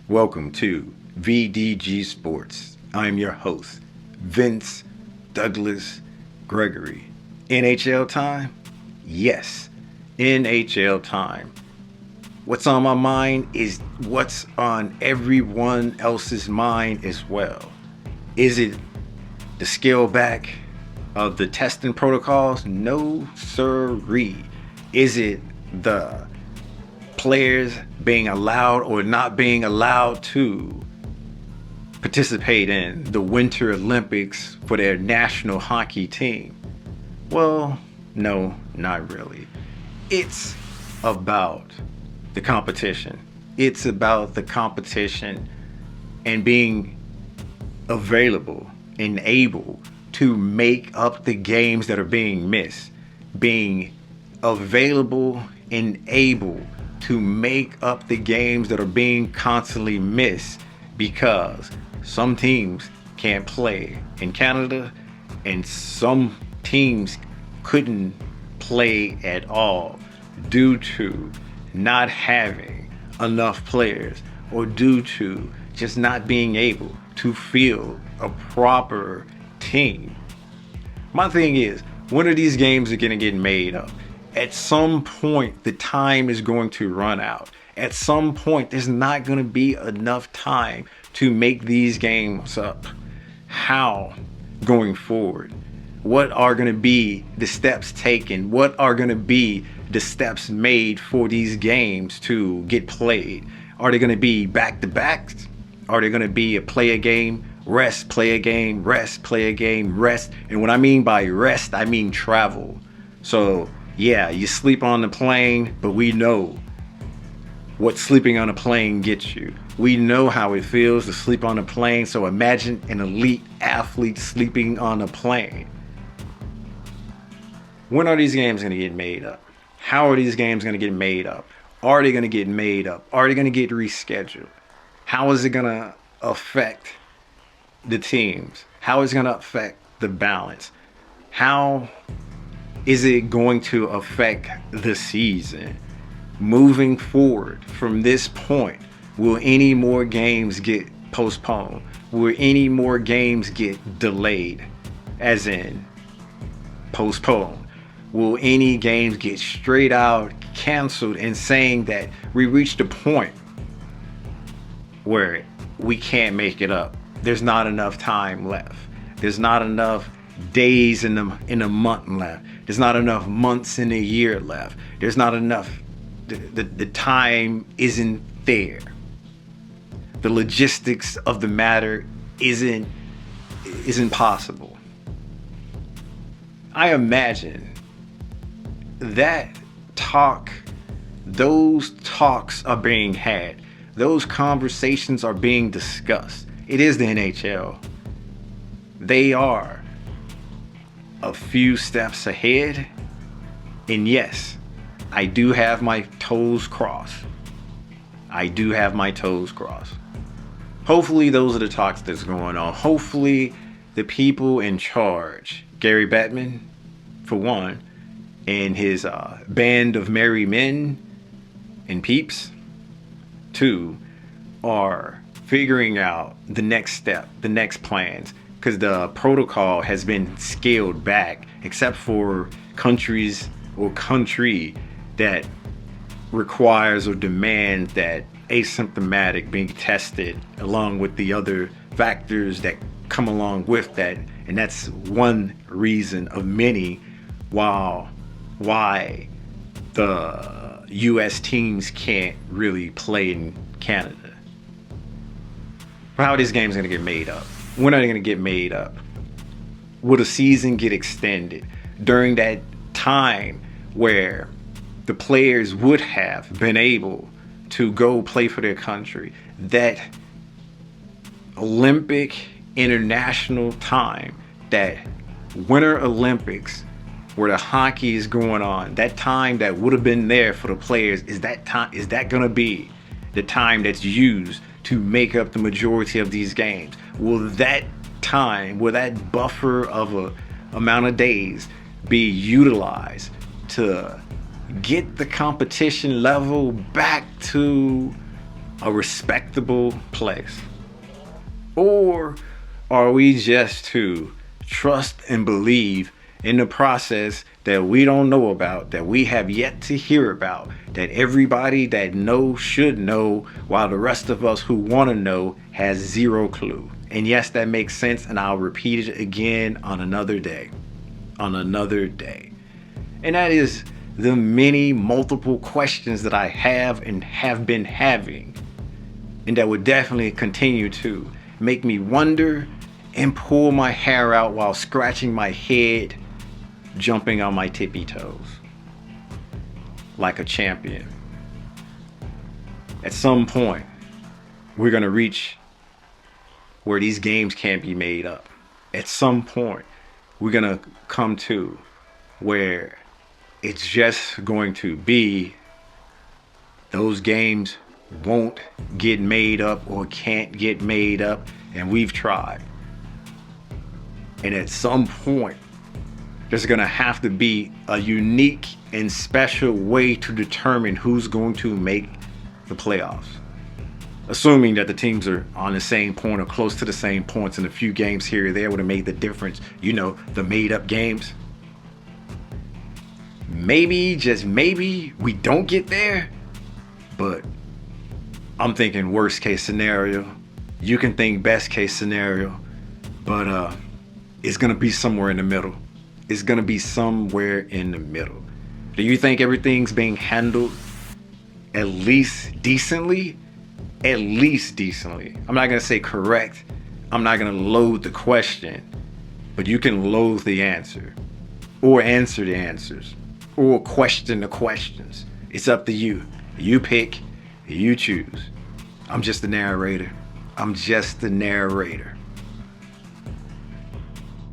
Welcome to VDG Sports. I'm your host, Vince Douglas Gregory. NHL time? Yes, NHL time. What's on my mind is what's on everyone else's mind as well. Is it the scale back of the testing protocols? No, sirree. Is it the players being allowed or not being allowed to participate in the Winter Olympics for their national hockey team? Well, no, not really. It's about the competition. It's about the competition and being available and able to make up the games that are being missed. Being available and able to make up the games that are being constantly missed because some teams can't play in Canada and some teams couldn't play at all due to not having enough players or due to just not being able to field a proper team. My thing is, when are these games going to get made up? At some point, the time is going to run out. At some point, there's not going to be enough time to make these games up. How going forward? What are going to be the steps taken? What are going to be the steps made for these games to get played? Are they going to be back-to-backs? Are they going to be a play a game, rest, play a game, rest, play a game, rest? And what I mean by rest, I mean travel. So yeah, you sleep on the plane, but we know what sleeping on a plane gets you. We know how it feels to sleep on a plane, so imagine an elite athlete sleeping on a plane. When are these games going to get made up? How are these games going to get made up? Are they going to get made up? Are they going to get rescheduled? How is it going to affect the teams? How is it going to affect the balance? How is it going to affect the season? Moving forward from this point, will any more games get postponed? Will any more games get delayed? As in, postponed? Will any games get straight out canceled and saying that we reached a point where we can't make it up? There's not enough time left. There's not enough days in a month left. There's not enough months in a year left. There's not enough. The time isn't there. The logistics of the matter isn't possible. I imagine that those talks are being had. Those conversations are being discussed. It is the NHL. They are a few steps ahead. And yes, I do have my toes crossed. I do have my toes crossed. Hopefully those are the talks that's going on. Hopefully the people in charge, Gary Bettman, for one, and his band of merry men and peeps, two, are figuring out the next step, the next plans, because the protocol has been scaled back, except for countries or country that requires or demands that asymptomatic being tested along with the other factors that come along with that. And that's one reason of many why the US teams can't really play in Canada. How are these games going to get made up? When are they going to get made up? Will the season get extended during that time where the players would have been able to go play for their country? That Olympic international time, that Winter Olympics where the hockey is going on, that time that would have been there for the players, is that going to be the time that's used to make up the majority of these games? Will that time, will that buffer of a amount of days be utilized to get the competition level back to a respectable place? Or are we just to trust and believe in the process that we don't know about, that we have yet to hear about, that everybody that knows should know, while the rest of us who want to know has zero clue? And yes, that makes sense, and I'll repeat it again on another day. On another day. And that is the many multiple questions that I have and have been having, and that would definitely continue to make me wonder and pull my hair out while scratching my head, jumping on my tippy toes like a champion. At some point, we're going to reach where these games can't be made up. At some point, we're going to come to where it's just going to be those games won't get made up or can't get made up, and we've tried. And at some point, there's going to have to be a unique and special way to determine who's going to make the playoffs. Assuming that the teams are on the same point or close to the same points, and a few games here or there would have made the difference. You know, the made up games. Maybe, just maybe, we don't get there. But I'm thinking worst case scenario. You can think best case scenario. But it's going to be somewhere in the middle. It's going to be somewhere in the middle. Do you think everything's being handled at least decently? At least decently. I'm not going to say correct. I'm not going to load the question. But you can load the answer. Or answer the answers. Or question the questions. It's up to you. You pick. You choose. I'm just the narrator. I'm just the narrator.